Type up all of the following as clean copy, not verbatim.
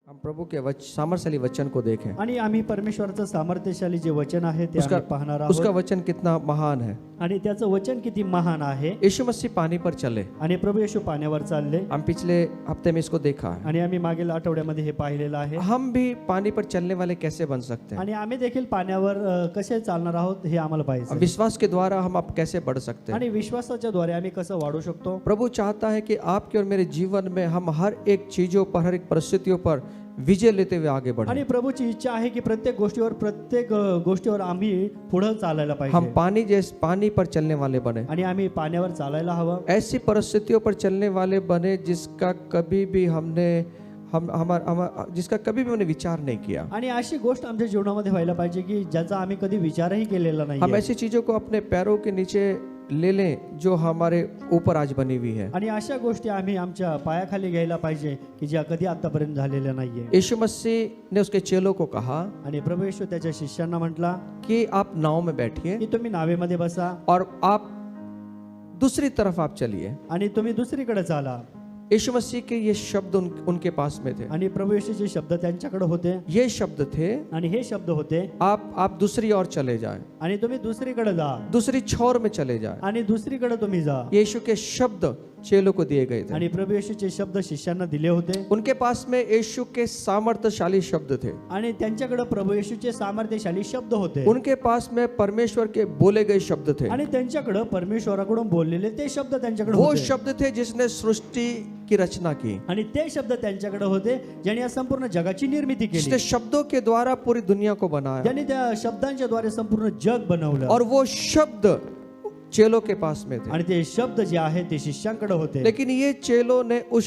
हम प्रभु के सामर्थ्यशाली वचन को देखें। आणि आम्ही परमेश्वराचं सामर्थ्यशाली जे वचन आहे ते आम्ही पाहणार उसका आहोत वचन कितना महान है। आणि त्याचं वचन किती महान आहे। यीशु मसीह पानी पर चले आणि प्रभू येशू पाण्यावर चालले। हम पिछले हफ्ते में इसको देखा है। आणि आम्ही मागील आठवड्यामध्ये हे पाहिलेलं आहे। हम भी पानी पर चलने वाले कैसे बन सकते हैं? आणि आम्ही देखील पाण्यावर कसे चालणार आहोत हे आम्हाला पाहिजे। विश्वास के द्वारा हम अब कैसे बढ़ सकते हैं? आणि विश्वासाच्या द्वारे आम्ही कसं वाढू शकतो। प्रभु चाहता है कि आपके और मेरे जीवन में हम हर एक चीजों पर, हर एक परिस्थितियों पर विजय लेते हुए आगे बढ़े। आणि प्रभूची इच्छा आहे की प्रत्येक गोष्टीवर आम्ही पुढे चालायला हम पाहिजे। पानी पर चलने वाले बने। आणि आम्ही पाण्यावर चालायला हवं। ऐसी परिस्थितियों पर चलने वाले बने जिसका कभी भी हमने विचार नहीं किया। आणि अशी गोष्ट आमच्या जीवनामध्ये व्हायला पाहिजे की ज्याचा आम्ही कधी विचारही केलेला नाही। हम ऐसी चीजों को अपने पैरों के नीचे ले लें जो हमारे ऊपर आज बनी हुई है। आणि अशा गोष्टी आम्ही आमच्या पायाखाली घ्यायला पाहिजे की ज्या कधी आतापर्यंत झालेल्या नाहीये। यीशु मसीह ने उसके चेलों को कहा आणि प्रभू येशू त्याच्या शिष्यांना म्हटला कि आप नाव में बैठिए की तुम्ही नावेमध्ये बसा और आप दूसरी तरफ आप चलिए। आणि तुम्ही दुसरीकडे चाला। यीशु मसीह के ये शब्द उनके पास में थे। आणि प्रभू येशूचे शब्द त्यांच्याकडे होते। ये शब्द थे, आणि हे शब्द होते आप दूसरी ओर चले जाएं, आणि तुम्ही दुसरीकडे जा, दूसरी छोर में चले जाएं। आणि दुसरीकडे तुम्ही जा। यीशु के शब्द चेलों को दिए गए थे। आणि प्रभू येशूचे शब्द शिष्यांना दिले होते। उनके पास में यीशु के सामर्थ्यशाली शब्द थे। आणि त्यांच्याकडे प्रभू येशूचे सामर्थ्यशाली शब्द होते। उनके पास में परमेश्वर के बोले गए शब्द थे। आणि त्यांच्याकडे परमेश्वराकडून बोललेले ते शब्द त्यांच्याकडे वो होते। शब्द थे जिसने सृष्टि की रचना की। आणि ते शब्द त्यांच्याकडे होते ज्यांनी या संपूर्ण जगाची निर्मिती केली। जिसने शब्दों के द्वारा पूरी दुनिया को बनाया। ज्यांनी त्या शब्दांच्या द्वारे संपूर्ण जग बनवलं। और वो शब्द चेलों के पास में थे। आणि ते शब्द जे आहे ते शिष्यांकडे होते। लेकिन ये चेलों ने उस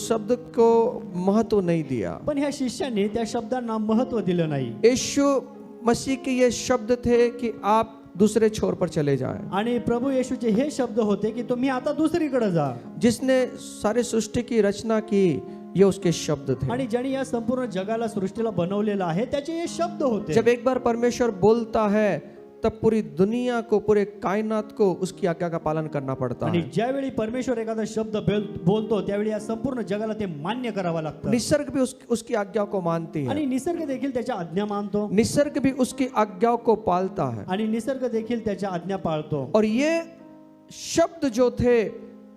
शब्द को महत्व नहीं दिया। पण ह्या शिष्यांनी त्या शब्दांना महत्व दिलं नाही। यीशु मसीह के ये शब्द थे कि आप दूसरे छोर पर चले जाएं। आणि प्रभू येशूचे हे शब्द होते की तुम्ही आता दुसरीकडे जा। जिसने सारे सृष्टि की रचना की, ये उसके शब्द थे। आणि ज्यांनी या संपूर्ण जगाला सृष्टीला बनवलेलं आहे त्याचे हे शब्द होते। जब एक बार परमेश्वर बोलता है तब पूरी दुनिया को, पूरे कायनात को उसकी आज्ञा का पालन करना पड़ता आणि है। ज्यावेळी परमेश्वर एखादा शब्द बोलतो त्यावेळी या संपूर्ण जगाला ते मान्य करावं लागतं। निसर्ग भी उसकी आज्ञा को मानती है। आणि निसर्ग देखील त्याच्या आज्ञा मानतो। निसर्ग भी उसकी आज्ञाओं को पालता है। आणि निसर्ग देखील त्याच्या आज्ञा पाळतो। और ये शब्द जो थे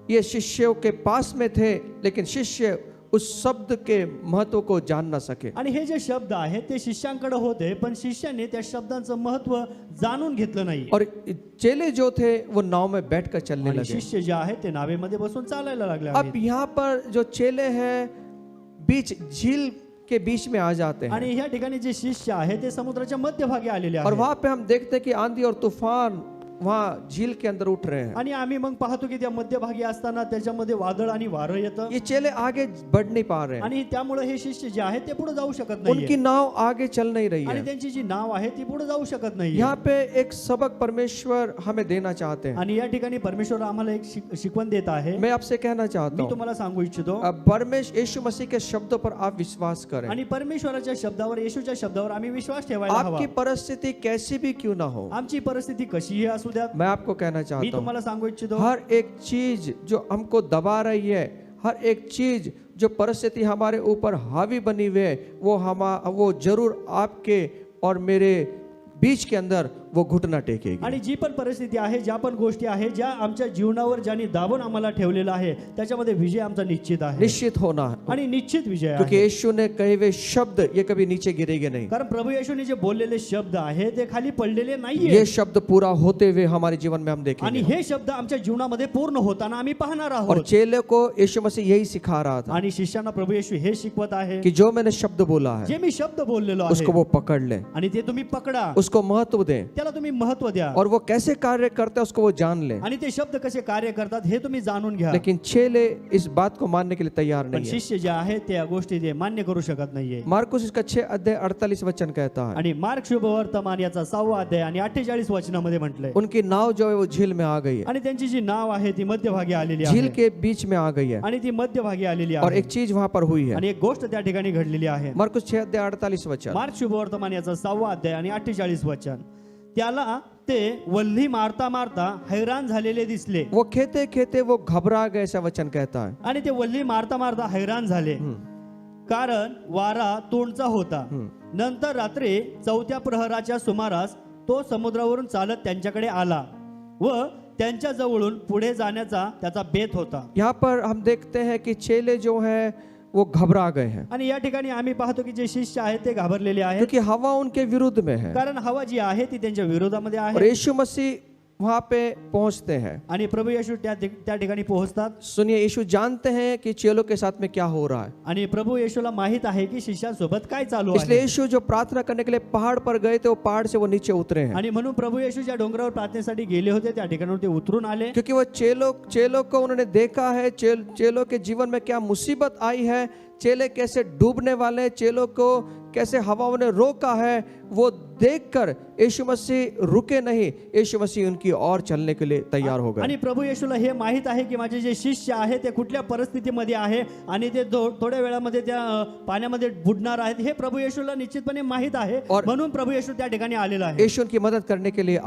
ये शिष्यों के पास में थे, लेकिन शिष्य उस शब्द के महत्व को जान न सके। आणि हे जे शब्द आहेत ते शिष्यांकडे होते पण शिष्यांनी त्या शब्दांचं महत्व जाणून घेतलं नाही। और चेले जो थे वो नाव में बैठकर चलने लगे। शिष्य जे आहेत ते नावेमध्ये बसून चालायला लागले। अब यहाँ पर जो चेले हैं बीच झील के बीच में आ जाते हैं। आणि ह्या ठिकाणी जे शिष्य आहेत ते समुद्राच्या मध्यभागी आलेले आहेत। और वहां पे हम देखते हैं कि आंधी और तूफान वहां झील के अंदर उठ रहे हैं। आणि आम्ही मग पाहतो की त्या मध्यभागी असताना त्याच्यामध्ये वादळ आणि वारं येतं। ये चेले आगे बढ़ नहीं पा रहे हैं। आणि त्यामुळे हे शिष्य जे आहेत ते पुढे जाऊ शकत नाही। उनकी नाव आगे चल नहीं रही आणि है। त्यांची जी नाव आहे ती पुढे जाऊ शकत नाही। यहाँ पे एक सबक परमेश्वर हमें देना चाहते हैं। आणि या ठिकाणी परमेश्वर आम्हाला एक शिकवण देत आहे। मैं आपसे कहना चाहता मी हूँ, तुम्हाला सांगू इच्छितो परमेश्वर यीशु मसीह के शब्दों पर आप विश्वास करें। आणि परमेश्वराच्या शब्दावर, येशूच्या शब्दावर आम्ही विश्वास ठेवायला हवा। आपकी परिस्थिति कैसी भी क्यों ना हो, आमची परिस्थिती कशीही असू द्या, मैं आपको कहना मी चाहता हूँ, तुम्हाला सांगू इच्छितो हर एक चीज जो हमको दबा रही है, हर एक चीज जो परिस्थिति हमारे ऊपर हावी बनी हुई है, वो जरूर आपके और मेरे बीच के अंदर वो घुटना टेकेगी। आणि जी पण परिस्थिती आहे, ज्या पण गोष्टी आहे, ज्या आमच्या जीवनावर ज्यांनी दाबून आम्हाला ठेवलेला आहे त्याच्यामध्ये विजय आमचा निश्चित आहे। निश्चित होना है, आणि निश्चित विजय आहे। क्योंकि यीशु ने कहे हुए शब्द ये कभी नीचे गिरेंगे नहीं। कारण प्रभू येशूने जे बोललेले शब्द आहे ते खाली पडलेले नाहीये। ये शब्द पूरा होते हुए हमारे जीवन में हम आणि देखेंगे। हे शब्द आमच्या जीवनामध्ये पूर्ण होताना आम्ही पाहणार और आहोत। चेले को यीशु मसीह यही सिखा रहा था आणि शिष्यांना प्रभू येशू हे शिकवत आहे कि जो मैंने शब्द बोला है जे मी शब्द बोललेलो उसको आहे वो पकड़ ले, आणि ते तुम्ही पकडा, उसको महत्व दे, त्याला तुम्ही महत्व द्या। और वो कैसे कार्य करता है उसको वो जान ले। आणि ते शब्द कसे कार्य करतात हे तुम्ही जाणून घ्या। लेकिन चेले इस बात को मानने के लिए तैयार पण नहीं है। शिष्य जे आहे त्या गोष्टी ते मान्य करू शकत नाहीये। मार्कुस इसका 6:48 कहता है, आणि मार्क शुभवर्तमान याचा 6वा अध्याय आणि 48 वचनामध्ये म्हटलंय, उनकी नाव जो है वो झील में आ गई है, आणि त्यांची जी नाव आहे ती मध्यभागी आलेली झील आहे। के बीच में आ गई है। आणि ती मध्यभागी आलेली और आहे। एक चीज वहां पर हुई है, आणि एक गोष्ट त्या ठिकाणी घडलेली आहे। मार्कुस 6:48 मार्क शुभवर्तमान याचा 6वा अध्याय आणि 48 वचन, त्याला ते वल्ली मारता मारता हैराण झालेले दिसले। वो खेते खेते वो घबरा गए, ऐसा वचन कहता है। आणि ते वल्ली मारता मारता हैराण झाले। कारण वारा तोंडचा होता. नंतर रात्री 4थ्या प्रहराच्या सुमारास तो समुद्रावरून चालत त्यांच्याकडे आला व त्यांच्या जवळून पुढे जाण्याचा त्याचा बेत होता. यहाँ पर हम देखते हैं कि चेले जो हैं वो घबरा गए हैं, आणि या ठिकाणी आम्ही पाहतो की जे शिष्य आहेत ते घाबरलेले आहेत, क्योंकि हवा उनके विरुद्ध में है कारण हवा जी आहे ती त्यांच्या विरोधामध्ये और आहे. यीशु मसीह वहां पे पहुंचते हैं. आणि प्रभू येशू त्या ठिकाणी पोहोचतात. सुनिए, यीशु जानते हैं कि चेलों के साथ में क्या हो रहा है, आणि प्रभू येशूला माहित आहे की शिष्यांसोबत काय चालू इसलिए आहे. यीशु जो प्रार्थना करने के लिए पहाड़ पर गए थे वो पहाड़ से वो नीचे उतरे हैं, आणि म्हणून प्रभू येशू ज्या डोंगरावर प्रार्थनेसाठी गेले होते त्या ठिकाणावर ते उतरून आले. क्योंकि वो चेलों को उन्होंने देखा है, चेलों के जीवन में क्या मुसीबत आई है, चेले कैसे डूबने वाले हैं, चेलों को कैसे हवाओं ने रोका है, वो देखकर यीशु मसीह रुके नहीं, यीशु मसीह उनकी ओर चलने के लिए तैयार हो गए. आणि प्रभू येशूला हे माहित आहे की माझे जे शिष्य आहे ते कुठल्या परिस्थितीमध्ये आहे आणि ते थोड्या वेळामध्ये त्या पाण्यामध्ये बुडणार आहेत हे प्रभू येशूला निश्चितपणे माहित आहे. और- म्हणून प्रभू येशू त्या ठिकाणी आलेला आहे. यीशु उनकी मदद करने के लिए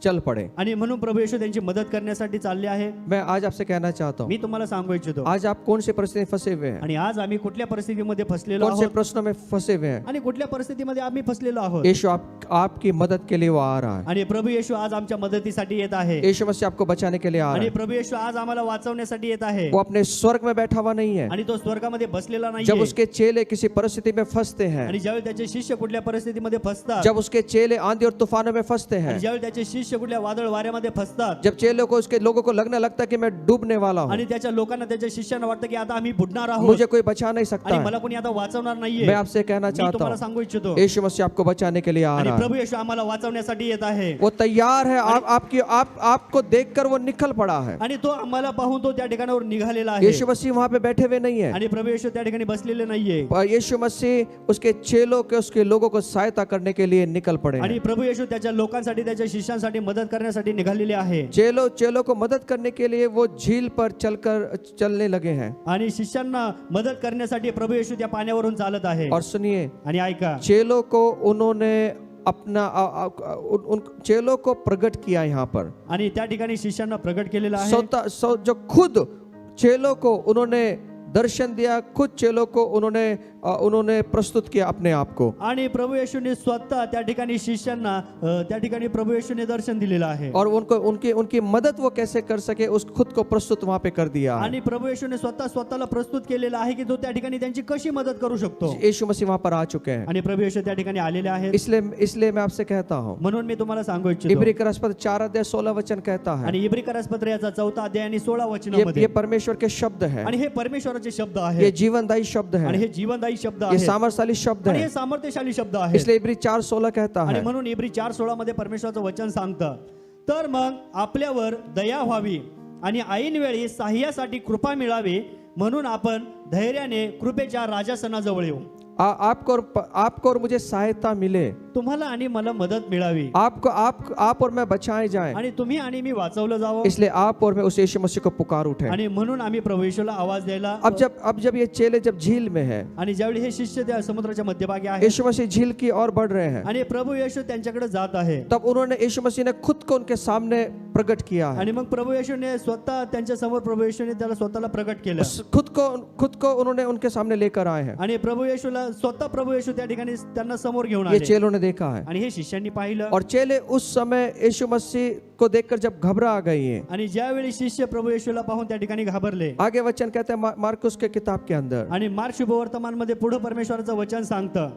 चल पड़े. आणि म्हणून प्रभू येशू त्यांची मदत करण्यासाठी चालले आहे. मैं आज आपसे कहना चाहता हूँ, मी तुम्हाला सांगू इच्छितो, आज आप कौन सी परिस्थिति में फंसे हुए हैं, आणि आज आम्ही कुठल्या परिस्थितीमध्ये फसलेलो कौन से आहोत प्रश्नों में फंसे हुए हैं, आणि कुठल्या परिस्थितीमध्ये आम्ही फसलेलो आहोत. यीशु आपकी मदद के लिए वो आ रहा है. आणि प्रभू येशू आज आमच्या मदतीसाठी येत आहे. यीशु मसीह आपको बचाने के लिए आ रहा आणि है. प्रभू येशू आज आम्हाला वाचवण्यासाठी येत आहे. वो अपने स्वर्ग में बैठा हुआ नहीं है. आणि तो स्वर्गामध्ये बसलेला जब नाहीये. उसके चेले किसी परिस्थिति में फंसते हैं, आणि ज्यावेळी त्याचे शिष्य कुठल्या परिस्थितीमध्ये फसतात, जब उसके चेले आंधी और तूफानों में फंसते हैं, आणि ज्यावेळी त्याचे शिष्य कुठल्या वादळ वाऱ्यामध्ये फसतात, जब चेलों को उसके लोगों को लगने लगता है कि मैं डूबने वाला हूँ, आणि त्याच्या लोकांना त्याच्या शिष्यांना वाटतं की आता आम्ही बुडणार आहोत मुझे कोई बचा नहीं सकता आणि है, मला कोणी आता वाचवणार नाहीये. मैं आपसे कहना मी चाहता तुम्हाला हूँ, सांगू इच्छितो, यीशु मसीह आपको बचाने के लिए आ आणि रहा है. प्रभू येशू आम्हाला वाचवण्यासाठी येत आहे. वो तैयार है. आपको देखकर वो निकल पड़ा है. आणि तो आम्हाला पाहून तो त्या ठिकाणावर निघालेला आहे. यीशु मसीह वहां पे बैठे हुए नहीं है. आणि प्रभू येशू त्या ठिकाणी बसलेले नाहीये. पर यीशु मसीह उसके चेलों के उसके लोगों को सहायता करने के लिए निकल पड़े हैं. आणि प्रभू येशू त्याच्या लोकांसाठी त्याच्या शिष्यांसाठी मदत करण्यासाठी निघालेले आहे. चेलों को मदद करने के लिए वो झील पर चलने लगे हैं. आणि शिष्यांना मदत करण्यासाठी प्रभु येशू त्या पाण्यावरून चालत आहे. और सुनिए, आणि ऐका, चेलों को उन्होंने अपना उन चेलों को प्रकट किया यहाँ पर. आणि त्या ठिकाणी शिष्यांना प्रगट केलेला आहे. जो खुद चेलों को उन्होंने दर्शन दिया, खुद चेलों को उन्होंने प्रस्तुत किया अपने आप को. आणि प्रभू येशूने स्वतः त्या ठिकाणी शिष्यांना त्या ठिकाणी प्रभू येशूने दर्शन दिलेलं आहे. और उनको उनकी मदद वो कैसे कर सके उस खुद को प्रस्तुत वहां पे कर दिया है. आणि प्रभू येशूने स्वतःला प्रस्तुत केलेलं आहे की तो त्या ठिकाणी त्यांची कशी मदत करू शकतो. यीशु मसीह वहां पर आ चुके हैं. आणि प्रभू येशू त्या ठिकाणी आलेले आहेत. इसलिए मैं आपसे कहता हूँ, म्हणून मी तुम्हाला सांगू इच्छितो, इब्री का रसपद 4:16 कहता है, आणि इब्री करासपत्र याचा 4 अध्याय आणि 16 ये वचनामध्ये, परमेश्वर के शब्द है, आणि हे परमेश्वराचे शब्द ये आहेत, जीवनदायी शब्द आणि है, हे जीवनदायी शब्द ये आहेत, सामर्थ्यशाली शब्द आणि है. हे सामर्थ्यशाली शब्द आहेत. इसलिए इब्री 4:16 कहता आणि है, म्हणून इब्री 4:16 मध्ये परमेश्वराचं वचन सांगतं, तर मग आपल्यावर दया व्हावी आणि ऐन वेळी सहाय्यासाठी कृपा मिळावी म्हणून आपण धैर्याने कृपेच्या राजासनाजवळ येऊ. आपको और मुझे सहायता मिले, तुम्हाला आणि मला मदत मिळावी, आप और मैं बचाए जाएं. आणि तुम्ही आणि मी वाचवलं जावं. इसलिए आप और मैं उस यीशु मसीह को पुकार उठे. आणि म्हणून आम्ही प्रभू येशूला आवाज द्यायला. अब जब ये चेले जब झील में है, आणि ज्यावेळी हे शिष्य त्या समुद्राच्या मध्यभागी आहेत, यीशु मसीह झील की ओर बढ़ रहे हैं, आणि प्रभू येशू त्यांच्याकडे जात आहे, तब उन्होंने यीशु मसीह ने खुद को उनके सामने प्रकट किया है. आणि मग प्रभू येशूने स्वतः त्यांच्या समोर प्रभू येशूने त्याला स्वतःला प्रकट केलं. खुद को उन्होंने उनके सामने लेकर आए हैं. आणि प्रभू येशूला स्वतः प्रभू येशू त्या ठिकाणी त्यांना समोर घेऊन ये आले, चेलों ने देखा है. आणि हे शिष्यांनी पाहिलं. और चेले उस समय यीशु मसीह को देखकर जब घबरा गए हैं, आणि ज्यावेळी शिष्य प्रभू येशूला पाहून त्या ठिकाणी घाबरले. आगे वचन कहते हैं मार्कुस के किताब के अंदर, आणि मार्क शुभवर्तमान मध्ये पुढे परमेश्वराचं वचन सांगतं,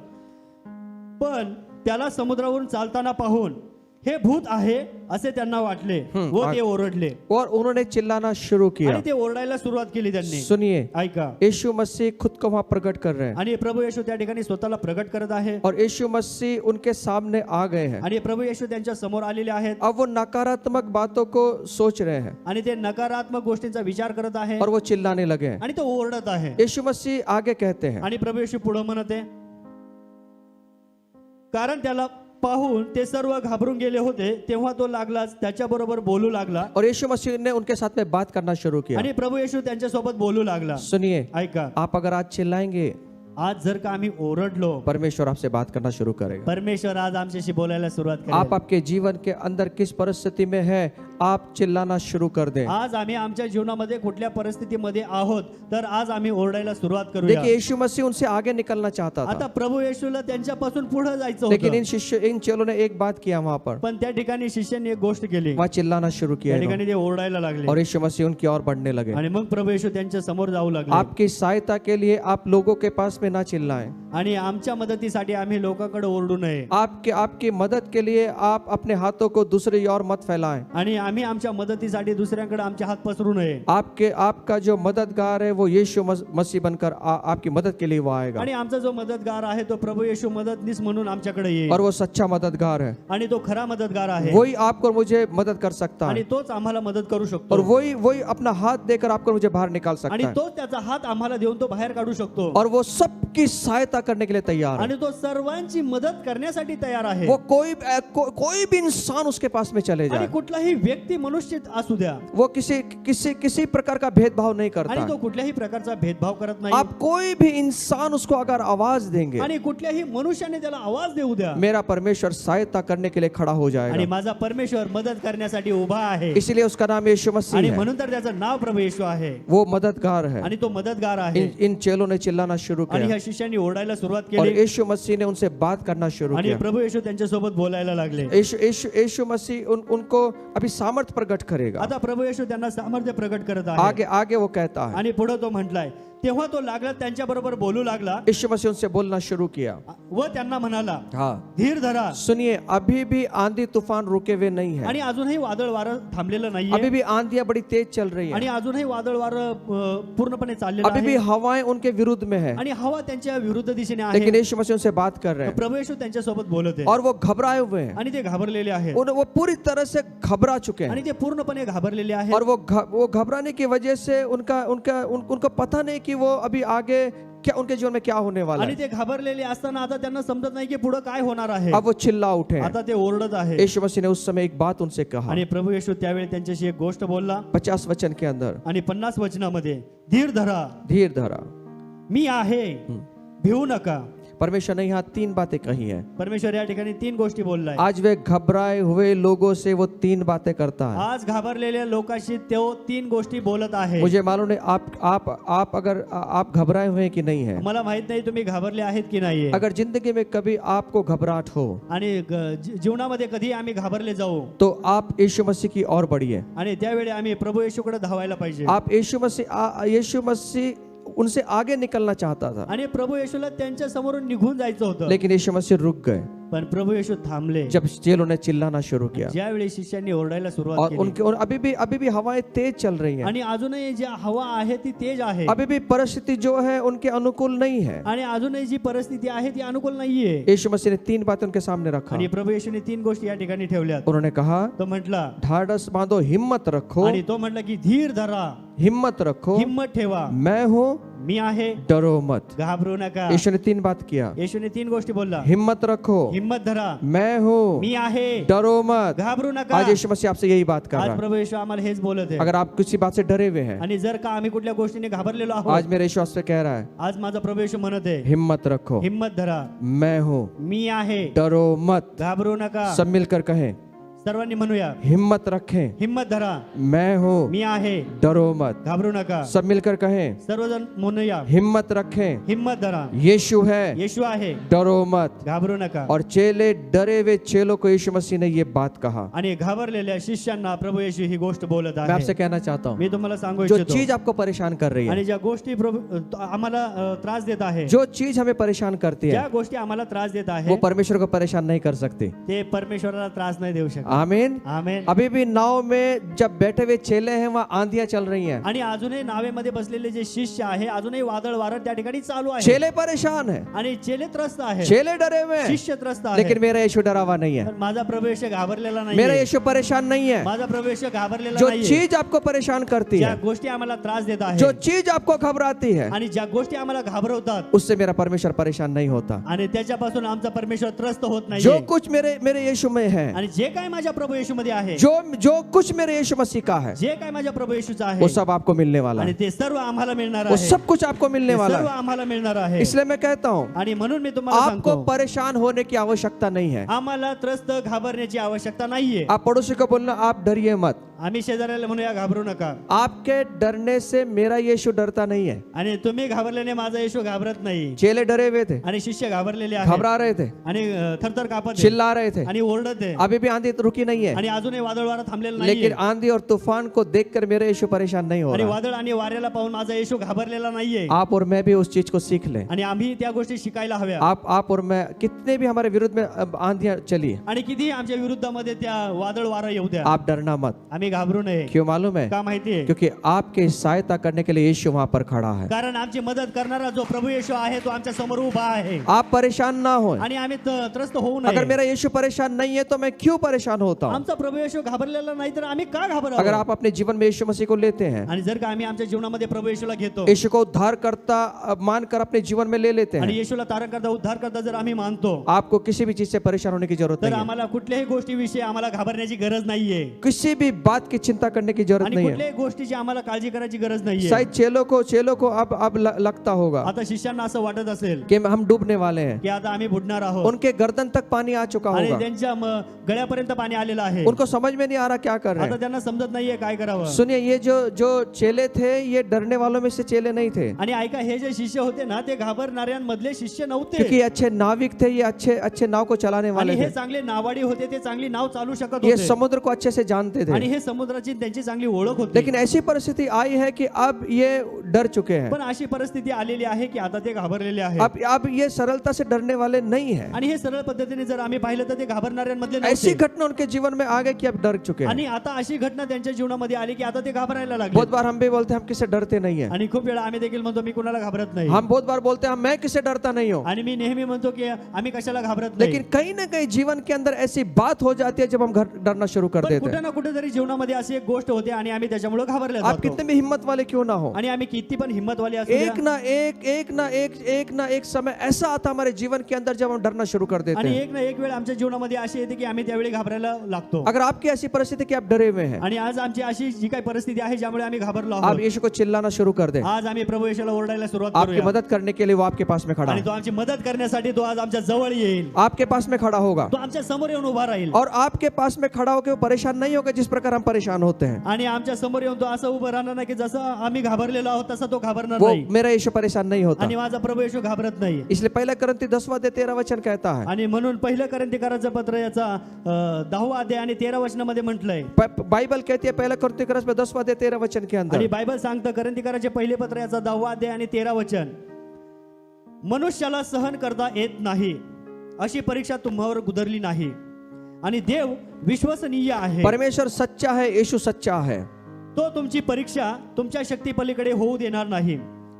पण त्याला समुद्रावरून चालताना पाहून हे भूत आहे असे त्यांना वाटले व ते ओरडले. और उन्होंने चिल्लाना शुरू किया. आणि ते ओरडायला सुरुवात केली त्यांनी. सुनिए, ऐका, यीशु मसीह खुद को वहां प्रकट कर रहे हैं, आणि प्रभू येशू त्या ठिकाणी स्वतःला प्रगट करत आहे, और यीशु मसीह उनके सामने आ गए हैं. आणि प्रभू येशू त्यांच्या समोर आलेले आहेत. अब वो नकारात्मक बातों को सोच रहे हैं आणि ते नकारात्मक गोष्टींचा विचार करत आहे, और वो चिल्लाने लगे हैं. आणि तो ओरडत आहे. यीशु मसीह आगे कहते हैं, आणि प्रभू येशू पुढे म्हणते, कारण त्याला पाहून ते सर्व घाबरून गेले होते, तेव्हा तो लागलाच त्याच्याबरोबर बोलू लागला. और यीशु मसीह ने उनके साथ में बात करना शुरू किया. आणि प्रभू येशू त्यांच्या सोबत बोलू लागला. सुनिए, ऐका, आप अगर आज चिल्लाएंगे, आज जर का आम्ही ओरडलो, परमेश्वर आपसे बात करना शुरू करेगा। परमेश्वर आज आमच्याशी बोलायला सुरुवात आप करेल। आपके जीवन के अंदर किस परिस्थिति में है, आप चिल्लाना शुरू कर दें। आज आम्ही आमच्या जीवनामध्ये कुठल्या परिस्थितीमध्ये आहोत, तर आज आम्ही ओरडायला सुरुवात करूया। देखिए यीशु मसीह उनसे आगे निकलना चाहता आता था, प्रभू येशूला त्यांच्यापासून पुढे जायचं लेकिन होतं, इन चेलों ने एक बात किया वहां पर, पण त्या ठिकाणी शिष्यांनी एक गोष्ट केली, वहां चिल्लाना शुरू किया त्या इन्होंने, ठिकाणी ते ओरडायला लागले और यीशु मसीह उनकी ओर बढ़ने लगे। आणि मग प्रभू येशू त्यांच्या समोर जाऊ लागले। आपकी सहायता के लिए आप लोगों के पास में ना चिल्लाएं, आणि आमच्या मदतीसाठी आम्ही लोकांकडे ओरडू नये, आपकी मदद के लिए आप अपने हाथों को दूसरी ओर मत फैलाएं। आणि आम्ही आमच्या मदतीसाठी दुसऱ्यांकडे आमचे हात पसरू नये। आपका जो मददगार है वो यीशु मसीह बनकर आपकी मदद के लिए वो आएगा, आणि आमचा जो मदतगार आहे तो प्रभू येशू मदतनीस म्हणून आमच्याकडे येईल, और वो सच्चा मददगार है। आणि तो खरा मदतगार आहे, वही आपको और मुझे मदद कर सकता आणि है, तोच आम्हाला मदत करू और शकतो, वही अपना हाथ देकर आपको और मुझे बाहर निकाल आणि सकता है, तोच त्याचा हात आम्हाला देऊन तो बाहेर काढू शकतो, और वो सबकी सहायता करने के लिए तैयार है। आणि तो सर्वांची मदत करण्यासाठी तयार आहे। वो कोई भी इंसान उसके पास में चले आणि जाए, कुठलाही व्यक्ती मनुष्य असू द्या, वो किसी प्रकार का भेदभाव नहीं करता आणि है। तो कुठल्याही प्रकारचा भेदभाव करत नाही, आप कोई भी इंसान उसको अगर आवाज देंगे, आणि कुठल्याही मनुष्याने त्याला आवाज देऊ द्या, मेरा परमेश्वर सहायता करने के लिए खड़ा हो आणि जाएगा। माझा परमेश्वर मदत करण्यासाठी उभा आहे, इसलिए उसका नाम यीशु मसीह आणि है, म्हणून तर त्याचं नाव प्रभू येशू आहे, वो मददगार है। आणि तो मदतगार आहे। इन चेलों ने चिल्लाना शुरू आणि किया, ह्या शिष्यांनी ओरडायला सुरुवात और केली, यीशु मसीह ने उनसे बात करना शुरू आणि किया। प्रभू येशू त्यांच्यासोबत बोलायला लागले। यीशु मसीह उनको अभी सामर्थ प्रकट करेगा। आता प्रभू येशू त्यांना सामर्थ्य प्रकट करत आहे, आगे वो कहता है, आणि पुढे तो म्हटलाय, तेव्हा तो लागला त्यांच्या बरोबर बोलू लागला, यीशु मसीह उनसे बोलना शुरू किया, व त्यांना म्हणाला, हाँ धीर धरा, सुनिए, अभी भी आंधी तूफान रुके हुए नहीं है, आणि अजूनही वादळ वारं थांबलेलं अभी नाहीये, भी आंधियां बड़ी तेज चल रही आणि है, अजूनही वादळ वारं पूर्णपणे चाललेलं अभी भी आहे, हवाएं उनके विरुद्ध में है, आणि हवा त्यांच्या विरुद्ध दिशेने लेकिन आहे। यीशु मसीह उनसे बात कर रहे हैं, प्रभू येशू त्यांच्या सोबत बोलत आहे, और वो घबराए हुए हैं, आणि ते घाबरलेले आहेत, वो पूरी तरह से घबरा चुके हैं, आणि ते पूर्णपणे घाबरलेले आहेत, और वो घबराने की वजह से उनको पता नहीं कि वो अभी आगे क्या उनके जीवन में क्या होने वाला आणि है। ते घाबरलेले असताना आता त्यांना समजत नाही की पुढे काय होणार आहे, अब वो चिल्ला उठे। आता ते ओरडत आहे, यीशु मसीह ने उस समय एक बात उनसे कहा, आणि प्रभू येशू त्यावेळी त्यांच्याशी एक गोष्ट बोलला, 50 वचन के अंदर, आणि 50 वचनामध्ये, धीर धरा, धीर धरा। मी आहे, भिवू नका। परमेश्वर ने यहाँ 3 बातें कही हैं। परमेश्वर या ठिकाणी 3 गोष्टी बोललाय। आज वे घबराए हुए लोगों से वो 3 बातें करता है। आज घाबरलेल्या लोकांशी तो 3 गोष्टी बोलत आहे। मुझे मालूम नहीं आप अगर आप घबराए हुए हैं कि नहीं है। मला माहित नाही तुम्ही घाबरले आहेत की नाहीये। अगर जिंदगी में कभी आपको घबराहट हो आणि जीवनामध्ये कधी आम्ही घाबरले जाऊ, तो आप यीशु मसीह की ओर बढ़िए। आणि त्यावेळी आम्ही प्रभू येशूकडे धावायला पाहिजे। आप यीशु मसीह उनसे आगे निकलना चाहता था, आणि प्रभू येशूला त्यांच्या समोरून निघून जायचं होतं, लेकिन यीशु मसीह रुक गए पण प्रभू येशू थांबले। जब चेलों ने चिल्लाना शुरू किया ज्यावेळी शिष्यांनी ओरडायला सुरुवात और केली, उनके और अभी भी हवाएं तेज चल रही हैं। आणि अजूनही जी हवा आहे ती तेज आहे, अभी भी परिस्थिति जो है उनके अनुकूल नहीं है। आणि अजूनही जी परिस्थिती आहे ती अनुकूल नाहीये। यीशु मसीह ने 3 बातें उनके सामने रखा। आणि प्रभू येशूने 3 गोष्टी या ठिकाणी ठेवल्यात। उन्होंने कहा, तो म्हटला, ढाढ़स बांधो, हिम्मत रखो, आणि तो म्हटला की धीर धरा, हिम्मत रखो, हिम्मत ठेवा, मैं हूँ, मी आहे, डरो मत। घाबरू नका। यीशु ने 3 बात किया, येशूने 3 गोष्टी बोलला, हिम्मत रखो, हिम्मत धरा, मैं हूँ, मी आहे, डरो मत। घाबरू नका। आज यीशु मसीह आपसे यही बात कर आज रहा है। प्रभू येशू आम्हाला हेच बोलत आहे। अगर आप किसी बात से डरे हुए हैं, आणि जर का आम्ही कुठल्या गोष्टीने घाबरलेलो आज आहोत, मेरे यीशु आपसे कह रहा है, आज माझा प्रभू येशू म्हणत आहे, हिम्मत रखो, हिम्मत धरा, मैं हूँ, मी आहे, डरो मत। घाबरू नका। सब मिलकर कहें, सर्वांनी म्हणूया, हिम्मत रखें, हिम्मत धरा, मैं हूँ, मी आहे, डरो मत। घाबरू नका। सब मिलकर कहें, सर्वजण म्हणूया, हिम्मत रखें, हिम्मत धरा, यीशु है, येशू आहे, डरो मत। घाबरू नका। और चेले डरे हुए चेलों को यीशु मसीह ने ये बात कहा। आणि घाबरलेल्या शिष्यांना प्रभू येशू ही गोष्ट बोलत मैं आपसे आहे। कहना चाहता हूँ, मी तुम्हाला सांगू जो इच्छितो, चीज आपको परेशान कर रही है, आणि ज्या गोष्टी आम्हाला त्रास देत आहे, जो चीज हमें परेशान करती ज्या है, गोष्टी आम्हाला त्रास देत वो आहे, परमेश्वर को परेशान नहीं कर सकती। ते परमेश्वराला त्रास नाही देऊ शकत। आमीन। आमेन। अभी भी नाव में जब बैठे हुए चेले हैं, वहाँ आंधियां चल रही हैं, आणि अजूनही नावेमध्ये बसलेले जे शिष्य आहे, अजूनही वादळ वारं त्या ठिकाणी चालू आहे, चेले परेशान है, आणि चेले त्रस्त आहे, चेले डरे हुए हैं, शिष्य त्रस्त आहे। लेकिन मेरा यीशु डरा हुआ नहीं है, पण माझा प्रभू येशू घाबरलेला मेरा नाही, यीशु परेशान नहीं है। माझा प्रभू येशू घाबरलेला जो नाही। चीज आपको परेशान करती ज्या है, गोष्टी आम्हाला त्रास देत जो आहे, चीज आपको घबराती है, आणि ज्या गोष्टी आम्हाला घाबरवतात, उससे मेरा परमेश्वर परेशान नहीं होता। आणि त्याच्यापासून आमचा परमेश्वर त्रस्त होत जो नाही। कुछ मेरे यीशु में है, आणि जे काही माझ्या माझ्या प्रभू येशूमध्ये आहे, जो जो कुछ मेरे यीशु मसीह का है, जे काय माझ्या प्रभू येशूचं आहे, वो सब आपको मिलने वाला आणि है। ते सर्व आम्हाला मिळणार वो आहे, सब कुछ आपको मिलने ते वाला सर्व है। आम्हाला मिळणार आहे। इसलिए मैं कहता हूँ, आणि म्हणून मी तुम्हाला आपको सांगतो, परेशान होने की आवश्यकता नहीं है। आम्हाला त्रस्त घाबरण्याची आवश्यकता नाहीये। आप पड़ोसी को बोलना, आप डरिए मत। आम्ही शेजाऱ्याला म्हणूया घाबरू नका, आपके डरने से मेरा यीशु डरता नहीं है। आणि तुम्ही घाबरल्याने माझा येशू घाबरत नाही। चेले डरे हुए थे, आणि शिष्य घाबरलेले आहेत, घबरा रहे थे, आणि थरथर कापत आहेत, चिल्ला रहे थे। आणि ओरडत आहे, अभी भी आंधी तो रुकी नहीं है, आणि अजूनही वादळ वारा थांबलेला लेकिन नाहीये, आंधी और तूफान को देखकर मेरा यीशु परेशान नहीं हो आणि रहा। वादळ आणि वाऱ्याला पाहून माझा येशू घाबरलेला नाहीये। आप और मैं भी उस चीज को सीख लें। आणि आम्ही त्या गोष्टी शिकायला हव्या। आप और मैं, कितने भी हमारे विरुद्ध में अब आंधियां चली, आणि किती आमच्या विरुद्धामध्ये त्या वादळ वारा येऊ द्या, आप डरना मत। आम्ही घाबरू नये। क्यों मालूम है? का माहितीये? क्योंकि आपके सहायता करने के लिए यीशु वहां पर खड़ा है। कारण आमची मदत करणारा जो प्रभु येशू आहे तो आमच्या समोर उभा आहे, आप परेशान ना हो। आणि आम्ही त्रस्त होऊ अगर नये। मेरा यीशु परेशान नहीं है तो मैं क्यों परेशान होता हूँ? आमचा प्रभु येशू घाबरलेला नाही तर आम्ही का अगर घाबरावं? आप अपने जीवन में यीशु मसीह को लेते हैं, आणि जर का आम्ही आमच्या जीवनामध्ये प्रभु येशूला घेतो, यीशु को उद्धार करता मानकर अपने जीवन में ले लेते आणि हैं, येशूला तारण करता उद्धार करता जर आम्ही मानतो, आपको किसी भी चीज से परेशान होने की जरूरत तर नहीं है। आम्हाला कुठल्याही गोष्टीविषयी आम्हाला घाबरण्याची गरज नाहीये, किसी भी बात की चिंता करने की जरूरत आणि नहीं है। कुठल्याही गोष्टीची आम्हाला काळजी करायची गरज नाहीये। शायद चेलों को अब लगता होगा आता शिष्यांना असं वाटत असेल कि हम डूबने वाले हैं। की आता आम्ही बुडणार आहोत, उनके गर्दन तक पानी आ चुका आणि होगा, त्यांच्या गळ्यापर्यंत पाणी आलेलं आहे। उनको समझ में नहीं आ रहा क्या कर रहे आता हैं। त्यांना समजत नाहीये काय करावं। सुनिए, ये जो चेले थे, ये डरने वालों में से चेले नहीं थे, आणि ऐका, हे जे शिष्य होते ना, ते घाबरणाऱ्यांमधले शिष्य क्योंकि नव्हते, ये अच्छे नाविक थे, ये अच्छे नाव को चलाने आणि वाले हे थे, चांगले नावाडी होते, ते चांगली नाव चालू शकत ये होते, समुद्र को अच्छे से जानते आणि थे। हे समुद्राची त्यांची चांगली ओळख होती। लेकिन ऐसी परिस्थिति आई है कि अब ये डर चुके हैं। पण अशी परिस्थिती आलेली आहे की आता ते घाबरलेले आहेत, अब ये सरलता से डरने वाले नहीं है। आणि हे सरळ पद्धतीने जर आम्ही पाहिलं तर ते घाबरणाऱ्यांमधले ऐसी नव्हते, घटना उनके जीवन में आ गई कि अब डर चुके हैं। आणि आता अशी घटना त्यांच्या जीवनामध्ये आली की आता ते घाबरायला लागले। बहुत बार हम भी बोलते हैं हम किससे डरते नहीं है। आणि खूप वेळा आम्ही देखील म्हणतो मी कुणाला घाबरत नाही, हम बहुत बार बोलते हैं मैं किससे डरता नहीं हूँ। आणि मी नेहमी म्हणतो की आम्ही कशाला घाबरत नाही। लेकिन कहीं ना कहीं जीवन के अंदर ऐसी बात हो जाती है जब हम डरना शुरू कर पण देते कुठे हैं। ना कुठे तरी जीवनामध्ये अशी एक गोष्ट होते आणि आम्ही त्याच्यामुळे घाबरले आप जातो, कितने भी हिम्मत वाले क्यों ना हो, आणि आम्ही किती पण हिम्मतवाले असू एक द्या, ना एक समय ऐसा आता हमारे जीवन के अंदर जब हम डरना शुरू कर देते आणि हैं। एक ना एक वेळ आमच्या जीवनामध्ये अशी येते की आम्ही त्यावेळी घाबरायला लागतो। अगर आपकी ऐसी परिस्थिति कि आप डरे हुए हैं, आणि आज आमची अशी जी काही परिस्थिती आहे ज्यामुळे आम्ही घाबरलो आप आहोत, यीशु को चिल्लाना शुरू कर दें। आज आम्ही प्रभू येशूला ओरडायला सुरुवात आपकी करूया, मदद करने के लिए वो आपके पास में खड़ा आणि है, तो आमची मदत करण्यासाठी तो आज आमच्या जवळ येईल, आपके पास में खड़ा होगा, तो आमच्या समोर येऊन उभा राहील, और आपके पास में खड़ा होकर वो परेशान नहीं होगा जिस प्रकार हम परेशान होते हैं। आणि आमच्या समोर येऊन तो असं उभं राहणार नाही की जसं आम्ही घाबरलेलो आहोत तसा तो घाबरणार वो नाही, मेरा यीशु परेशान नहीं होता। आणि माझा प्रभू येशू घाबरत नाही। इसलिए पहला करंती 10:13 कहता है, आणि म्हणून पहिलं करंथीकराचं पत्र याचा 10 अध्याय आणि 13 वचनामध्ये म्हटलंय, बाइबल कहती है पहला करंती 10:13 के आणि अंदर, बायबल सांगतं करंथीकराचे पहिले पत्र याचा 10 अध्याय आणि 13 वचन, मनुष्याला सहन करता येत नाही अशी परीक्षा तुम्हावर गुदरली नाही, आणि देव विश्वसनीय आहे, परमेश्वर सच्चा है, यीशु सच्चा है। तो तुमची परीक्षा तुमच्या शक्ती पलीकडे होऊ देणार नाही,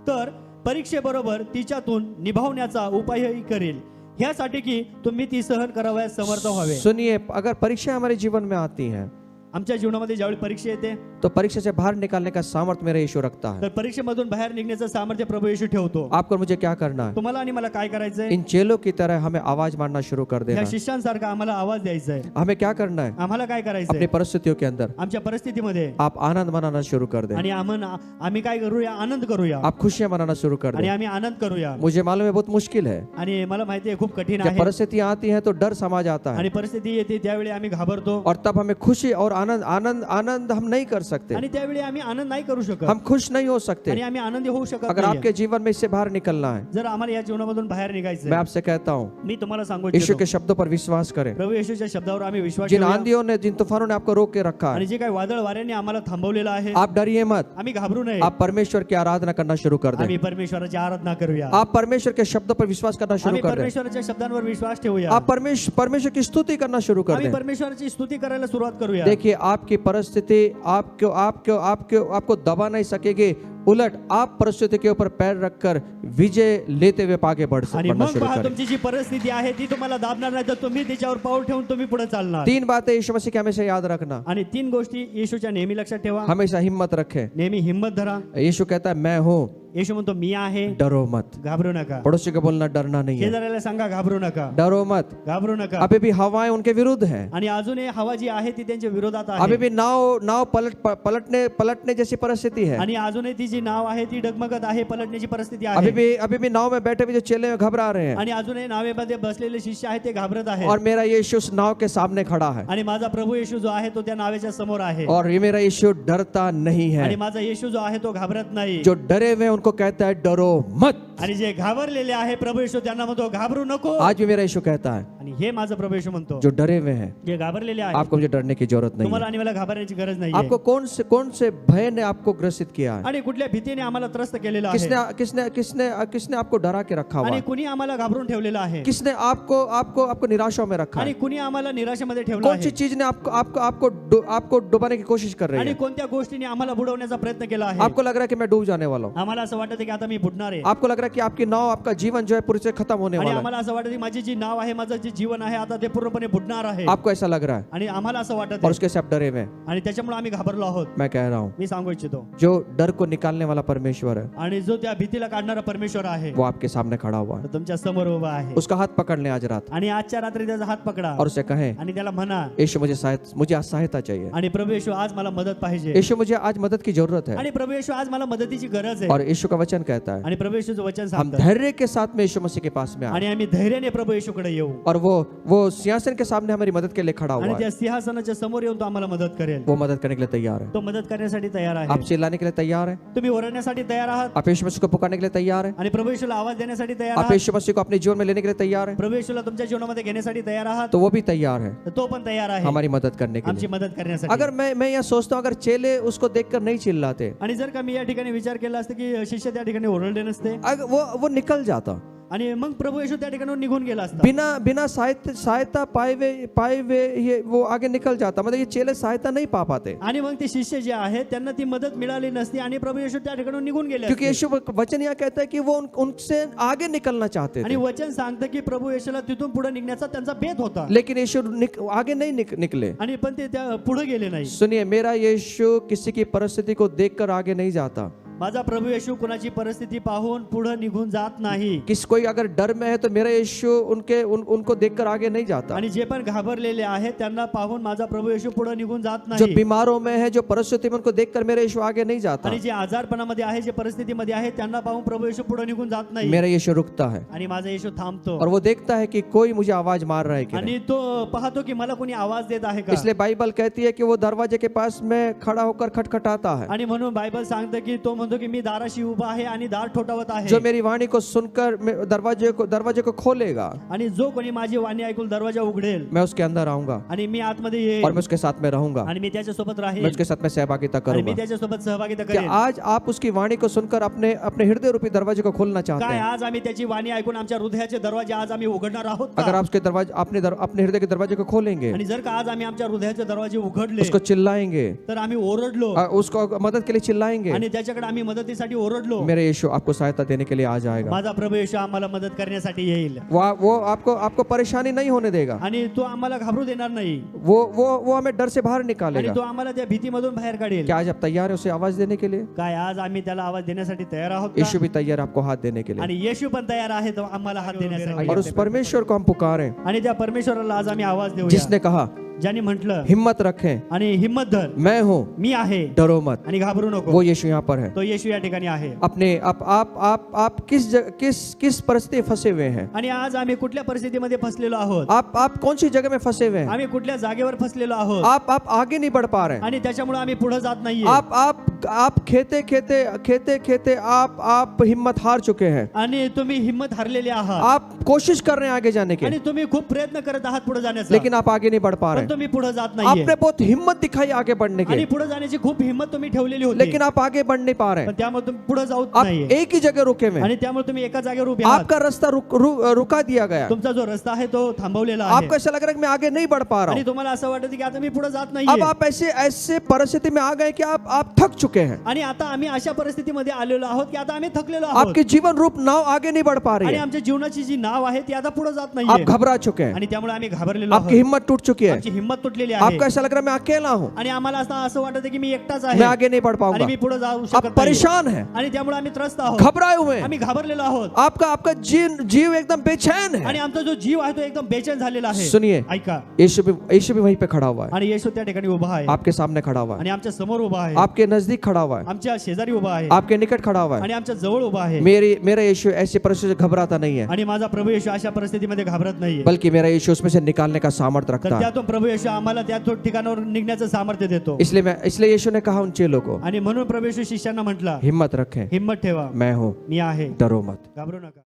तर परीक्षेबरोबर तिच्यातून निभावण्याचा उपायही करेल, ह्यासाठी की तुम्ही ती सहन करावयास समर्थ व्हावे। सुनिए, अगर परीक्षा हमारे जीवन में आती है आमच्या जीवनामध्ये ज्यावेळी परीक्षा येते तो परीक्षा से बाहर निकालने का सामर्थ्य मेरा यीशु रखता है। तर परीक्षेमधून बाहेर निघण्याचं सामर्थ्य प्रभू येशू ठेवतो। आपको और मुझे क्या करना है? तुम्हाला आणि मला काय करायचंय? इन चेलों की तरह हमें आवाज मारना शुरू कर देना या है। शिष्यांसारखा आम्हाला आवाज द्यायचा आहे। हमें क्या करना है? आम्हाला काय करायचंय? अपनी परिस्थितियों के अंदर आमच्या परिस्थितीमध्ये आप आनंद मनाना शुरू कर दें, आणि आम्ही काय करूया? आनंद करूया, आप खुशियां मनाना शुरू कर आणि दें। आम्ही आनंद करूया। मुझे मालूम है बहुत मुश्किल है, आणि मला माहिती आहे खूप कठीण जब आहे, परिस्थितियां आती हैं तो डर समा जाता है, आणि परिस्थिती येते त्यावेळी आम्ही घाबरतो, और तब हमें खुशी और आनंद आनंद आनंद हम नहीं कर सकते, आणि त्यावेळी आम्ही आनंद नाही करू शकत, हम खुश नहीं हो सकते। आणि आम्ही आनंदी होऊ शकत अगर नाही। आपके जीवन में इससे बाहर निकलना है, जर आम्हाला या जीवनामधून बाहेर निघायचं मैं आपसे कहता हूँ मी तुम्हाला सांगू यीशु इच्छितो, के शब्दों पर विश्वास करें। प्रभू येशूच्या शब्दावर आम्ही विश्वास जिन ठेवूया, आंधियों ने, जिन तूफानों ने आपको रोक के रखा आणि है, जे काही वादळ वाऱ्याने आम्हाला थांबवलेलं आहे, आप डरिए मत, आम्ही घाबरू नये, आप परमेश्वर की आराधना करना शुरू कर दें, आम्ही परमेश्वराची आराधना करूया, आप परमेश्वर के शब्दों पर विश्वास करना शुरू आम्ही कर दें, परमेश्वराच्या शब्दांवर विश्वास ठेवूया, आप परमेश्वर की स्तुति करना शुरू कर आम्ही दें। परमेश्वराची स्तुती करायला सुरुवात करूया। देखिए, आपकी परिस्थिति आपको आपको आपको आपको दबा नहीं सकेगी, उलट आप परिस्थिति के ऊपर पैर रखकर विजय लेते हुए आगे आणि बढ़ना मग शुरू पहा करें। तुमची जी परिस्थिती आहे ती तुम्हाला दाबणार नाही, तर तुम्ही तिच्यावर पाऊल ठेवून तुम्ही पुढे चालणार। 3 बातें यीशु मसीह की हमेशा याद रखना, आणि 3 गोष्टी येशूच्या नेहमी लक्षात ठेवा, हमेशा हिम्मत रखें। नेहमी हिम्मत धरा। यीशु कहता है मैं हूँ, येशू म्हणतो मी आहे, डरो मत। घाबरू नका। पड़ोसी को बोलना डरना नहीं है, शेजाऱ्याला सांगा घाबरू नका, डरो मत। घाबरू नका। अभी भी हवाएं उनके विरुद्ध है, आणि अजूनही हवा जी आहे ती त्यांच्या विरोधात अभी आहे, भी नाव पलटने जैसी परिस्थिति है, आणि अजूनही ती जी नाव आहे ती डगमगत आहे, पलटण्याची परिस्थिती आहे, अभी भी नाव में बैठे हुए जो चेले घबरा रहे हैं, आणि अजूनही नावेमध्ये बसलेले शिष्य आहेत ते घाबरत आहेत, और मेरा यीशु उस नाव के सामने खड़ा है, आणि माझा प्रभू येशू जो आहे तो त्या नावेच्या समोर आहे, और ये मेरा यीशु डरता नहीं आणि है। माझा येशू जो आहे तो घाबरत नाही, जो डरे हुए हैं उनको कहता है डरो मत। आणि जे घाबरलेले आहे प्रभू येशू त्यांना म्हणतो घाबरू नको, आज भी मेरा यीशु कहता है आणि हे माझा प्रभू येशू म्हणतो जो डरे हुए हैं जे घाबरलेले आहे आपको मुझे डरने की जरूरत नहीं तुम्हाला है। आणि मला घाबरण्याची गरज नाही, आपको कौन से भय ने आपको ग्रसित किया है? आणि कुठल्या भीतीने आम्हाला त्रस्त केलेलं आहे, किसने किसने किसने किसने आपको डरा के रखा हुआ आणि है? कुणी आम्हाला घाबरून ठेवलेलं आहे, किसने आपको आपको आपको निराशा में रखा आणि है? कुणी आम्हाला निराशेमध्ये ठेवलं कौन सी आहे, चीज ने आपको डुबाने की कोशिश कर रही आणि है? कोणत्या गोष्टीने आम्हाला बुडवण्याचा प्रयत्न केला आहे, आपको लग रहा है कि मैं डूब जाने वाला हूँ, आम्हाला असं वाटतं की आता मी बुडणार आहे, आपको लग रहा है कि आपकी नाव आपका जीवन जो है पूरी से खत्म होने आणि वाला है, आम्हाला असं वाटतं की माझी जी नाव आहे, माझं जे जीवन आहे आता ते पूर्णपणे बुडणार आहे, आपको ऐसा लग रहा है, आणि आम्हाला असं वाटत और आहे, उसके से आप डरे हुए हैं। आणि त्याच्यामुळे आम्ही घाबरलो आहोत। मैं कह रहा हूँ मी सांगू इच्छितो, जो डर को निकालने वाला परमेश्वर है आणि जो त्या भीतीला काढणारा परमेश्वर आहे वो आपके सामने खड़ा हुआ है। तो तुमच्या समोर उभा आहे, उसका हाथ पकड़ लें आज रात आणि आजच्या रात्री त्याचा हात पकडा और उसे कहें आणि त्याला म्हणा यीशु मुझे आज सहायता चाहिए, आणि प्रभू येशू आज मला मदत पाहिजे, यीशु मुझे आज मदद की जरूरत है। आणि प्रभू येशू आज मला मदतीची गरज आहे, और यीशु का वचन कहता है आणि प्रभू येशूचं वचन हम सांगतं, धैर्य के साथ में यीशु मसीह के पास में आए, आणि आम्ही धैर्याने प्रभू येशूकडे येऊ, और वो सिंहासन के सामने हमारी मदद के लिए खड़ा आणि हुआ है। त्या सिंहासनाच्या समोर येऊन तो आम्हाला मदत करेल, वो मदद करने के लिए तैयार है। तो मदत करण्यासाठी तयार आप आहे, चिल्लाने के लिए तैयार है, तुम्ही ओरडण्यासाठी तयार आहात, आप यीशु मसीह को पुकारने के लिए तैयार है, आणि प्रभू येशूला आवाज देण्यासाठी तयार आप आहात, यीशु मसीह को अपने जीवन में लेने के लिए तैयार है, प्रभू येशूला तुमच्या जीवनामध्ये घेण्यासाठी तयार आहात, तो वो भी तैयार है तर तो पण तयार आहे हमारी मदद करने के आमची लिए। मदत करण्यासाठी। अगर मैं यह सोचता हूँ अगर चेले उसको देखकर नहीं चिल्लाते, आणि जर का मी या ठिकाणी विचार केला असता की शिष्य त्या ठिकाणी ओरडले नसते, अगर वो निकल जाता आणि मग प्रभू येशू त्या ठिकाणी निघून गेला असता, बिना सहायता पाए हुए ये वो आगे निकल जाता, मतलब ये चेले सहायता नहीं पा पाते, आणि मग ते शिष्य जे आहेत त्यांना ती मदत मिळाली नसती, आणि प्रभू येशू त्या ठिकाणी निघून गेले क्योंकि असते। यीशु वचन यह कहता है कि वो उनसे आगे निकलना चाहते आणि थे, वचन सांगतं की प्रभू येशूला तिथून पुढे निघण्याचा त्यांचा बेत होता, लेकिन यीशु आगे नहीं निकले। आणि पण ते त्या पुढे गेले नाही। सुनिए, मेरा यीशु किसी की परिस्थिति को देखकर आगे नहीं जाता, माझा प्रभू येशू कुणाची परिस्थिती पाहून पुढे निघून जात नाही, कोई अगर डर में है तो मेरा यीशु उनको देखकर आगे नहीं जाता, आणि जे पण घाबरलेले आहेत त्यांना पाहून माझा प्रभु येशू पुढे निघून जात जो नाही, बीमारों में है, जो परिस्थिति में उनको देखकर मेरा यीशु आगे नहीं जाता, आणि जे आजारपणामध्ये आहे, जे परिस्थितीमध्ये आहे त्यांना पाहून प्रभू येशू पुढे निघून जात नाही, मेरा यीशु रुकता है आणि माझा येशू थांबतो, और वो देखता है कि कोई मुझे आवाज मार रहा है कि नहीं। आणि तो पाहतो की मला कोणी आवाज देत आहे का, इसलिए बाइबल कहती है कि वो दरवाजे के पास में खड़ा होकर खटखटाता है, आणि म्हणून बायबल सांगतं की तो म्हणतो की मी दाराशी उभा आहे आणि दार ठोठावत आहे, जो मेरी वाणी को सुनकर दरवाजे को खोलेगा, आणि जो कोणी माझी वाणी ऐकून दरवाजा उघडेल, मैं उसके अंदर आऊंगा आणि मी आतमध्ये और येईल, मैं उसके साथ में रहूंगा, आणि मी त्याच्यासोबत मैं राहील, उसके साथ में सहभागिता आणि मी करूंगा। त्याच्यासोबत सहभागिता क्या करेन। आज आप उसकी वाणी को सुनकर अपने हृदय रूपी दरवाजे को खोलना चाहते काय हैं? आज आम्ही त्याची वाणी ऐकून आमच्या हृदयाचे दरवाजे आज आम्ही उघडणार आहोत का? अगर आप उसके दरवाजे अपने हृदय के दरवाजे को खोलेंगे, आणि जर का आज आम्ही आमच्या हृदयाचे दरवाजे उघडले उसको चिल्लाएंगे, तर आम्ही ओरडलो, उसको मदद के लिए चिल्लाएंगे, आणि त्याच्याकडे आम्ही मदतीसाठी ओरडलो, मेरे यीशु आपको सहायता देने के लिए आ जाएगा। माझा प्रभू येशू आम्हाला मदत करण्यासाठी येईल, वो आपको परेशानी नहीं होने देगा, आणि तो आम्हाला घाबरू देणार नाही, वो हमें डर से बाहर आणि निकालेगा। तो आम्हाला त्या भीतीमधून बाहेर काढेल। क्या आज आप तैयार है उसे आवाज देने के लिए? काय आज आम्ही त्याला आवाज देण्यासाठी तयार आहोत का? यीशु भी तैयार है आपको हाथ देने के लिए, आणि येशू पण तयार आहे तो आम्हाला हात देण्यासाठी, और उस परमेश्वर को हम पुकारें आणि त्या परमेश्वराला आज आम्ही आवाज देऊया, जिसने कहा ज्याने म्हटलं हिम्मत रखें, आणि हिम्मत धर, मैं हूँ, मी आहे, डरो मत। आणि घाबरू नको। वो यीशु यहाँ पर है। तो येशू या ठिकाणी आहे। अपने आप किस परिस्थिति फंसे हुए हैं? आणि आज आम्ही कुठल्या परिस्थितीमध्ये फसलेलो आहोत? आप कौन सी जगह में फंसे हुए हैं? आम्ही कुठल्या जागेवर फसलेलो आहोत? आप आगे नहीं बढ़ पा रहे हैं। आणि त्याच्यामुळे आम्ही पुढे जात नाहीये। आप खेते आप हिम्मत हार चुके हैं। आणि तुम्ही हिम्मत हारलेले आहात। आप कोशिश कर रहे हैं आगे जाने की, आणि तुम्ही खूप प्रयत्न करत आहात पुढे जाण्याचा, लेकिन आप आगे नहीं बढ़ पा रहे पण हैं। तुम्ही पुढे जात नाहीये। आपने बहुत हिम्मत दिखाई आगे बढ़ने आणि की, पुढे जाण्याची खूप हिम्मत तुम्ही ठेवलेली होती, लेकिन आप आगे बढ़ नहीं पा रहे पण हैं। त्यामुळे तुम्ही पुढे जाऊत आप नाहीये। एक ही जगह रुके हुए हैं। आणि त्यामुळे तुम्ही एका जागेवर उभे आहात। आपका रास्ता रुका दिया गया। तुमचा जो रस्ता आहे तो थांबवलेला आहे। आपको ऐसा लग रहा है कि मैं आगे नहीं बढ़ पा रहा आणि हूं। तुम्हाला असं वाटतं की आता मी पुढे जात अब नाहीये। आप ऐसे परिस्थिति में आ गए कि आप थक चुके चुके हैं, आणि आता आम्ही अशा परिस्थितीमध्ये आलेलो आहोत की आता आम्ही थकलेलो आहोत आपकी जीवन रूप नाव आगे नहीं बढ़ पा रही आणि है, आमच्या जीवनाची जी नाव आहे ती आता पुढे जात आप नाहीये घबरा चुके हैं, आणि त्यामुळे आम्ही घाबरलेलो आपकी आहोत हिम्मत टूट चुकी है, आमची हिंमत तुटलेली आहे आपको ऐसा लग रहा है मैं अकेला हूँ, आणि आम्हाला असं वाटत की मी एकटाच मैं आहे आगे नहीं बढ़ आणि पाऊंगा, मी पुढे जाऊ आप शकत नाही परेशान हैं, आणि त्यामुळे आम्ही त्रस्त आहोत घबराए हुए हैं, आम्ही घाबरलेलो आहोत आपका आपका जीव एकदम बेचैन है। आणि आमचा जो जीव आहे तो एकदम बेचैन झालेला आहे सुनिए, ऐका यीशु भी वहीं पे खड़ा हुआ है, आणि येशू त्या ठिकाणी उभा आहे आपके सामने खड़ा हुआ है, आणि आमच्या समोर उभा आहे आपके नजदीक खड़ा हुआ है, आमच्या शेजारी उभा आहे आपके निकट खड़ा हुआ है। आणि आमच्या जवळ उभा आहे मेरा यीशु ऐसी परिस्थिति से घबराता नहीं है, आणि माझा प्रभू येशू अशा परिस्थितीमध्ये घाबरत नाहीये बल्कि मेरा यीशु उसमें से निकालने का सामर्थ्य तर रखता है। त्यातून प्रभू येशू आम्हाला त्या ठिकाणावर निघण्याचं सामर्थ्य देतो इसलिए यीशु ने कहा उन चेलों को, आणि म्हणून प्रभू येशू शिष्यांना म्हटला हिम्मत रखें, हिम्मत ठेवा मैं हूँ, मी आहे डरो मत। घाबरू नका